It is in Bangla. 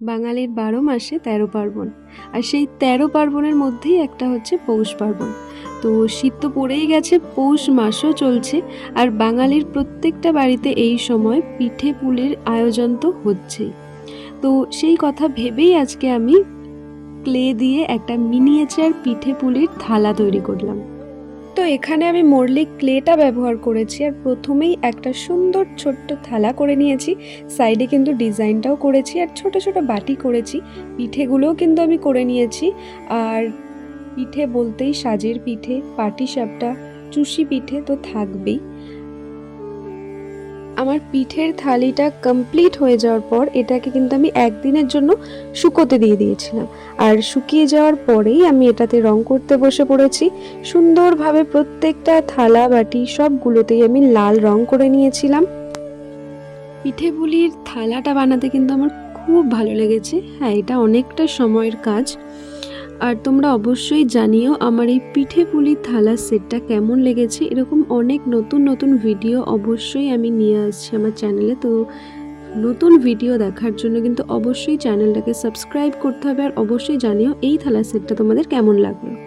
বাঙালির ১২ মাসে ১৩ পার্বণ। আর সেই ১৩ পার্বণের মধ্যেই একটা হচ্ছে পৌষ পার্বণ। তো শীত তো পড়েই গেছে, পৌষ মাসও চলছে। আর বাঙালির প্রত্যেকটা বাড়িতে এই সময় পিঠে পুলির আয়োজন তো হচ্ছেই। তো সেই কথা ভেবেই আজকে আমি ক্লে দিয়ে একটা মিনিয়েচার পিঠে পুলির থালা তৈরি করলাম। তো এখানে আমি মোরলি ক্লেটা ব্যবহার করেছি, আর প্রথমেই একটা সুন্দর ছোট্ট থালা করে নিয়েছি। সাইডে কিন্তু ডিজাইনটাও করেছি, আর ছোট ছোট বাটি করেছি। পিঠেগুলোও কিন্তু আমি করে নিয়েছি। আর পিঠে বলতেই সাজের পিঠে, পাটিসাপটা, চুষি পিঠে তো থাকবেই। আমার পিঠের থালিটা কমপ্লিট হয়ে যাওয়ার পর এটাকে কিন্তু আমি একদিনের জন্য শুকোতে দিয়ে দিয়েছিলাম। আর শুকিয়ে যাওয়ার পরেই আমি এটাতে রং করতে বসে পড়েছি। সুন্দরভাবে প্রত্যেকটা থালা বাটি সবগুলোতেই আমি লাল রং করে নিয়েছিলাম। পিঠে পুলির থালাটা বানাতে কিন্তু আমার খুব ভালো লেগেছে। হ্যাঁ, এটা অনেকটা সময়ের কাজ। আর তোমরা অবশ্যই জানিও আমার এই পিঠে পুলির থালার সেটটা কেমন লেগেছে। এরকম অনেক নতুন নতুন ভিডিও অবশ্যই আমি নিয়ে আসছি আমার চ্যানেলে। তো নতুন ভিডিও দেখার জন্য কিন্তু অবশ্যই চ্যানেলটাকে সাবস্ক্রাইব করতে হবে। আর অবশ্যই জানিও এই থালার সেটটা তোমাদের কেমন লাগলো।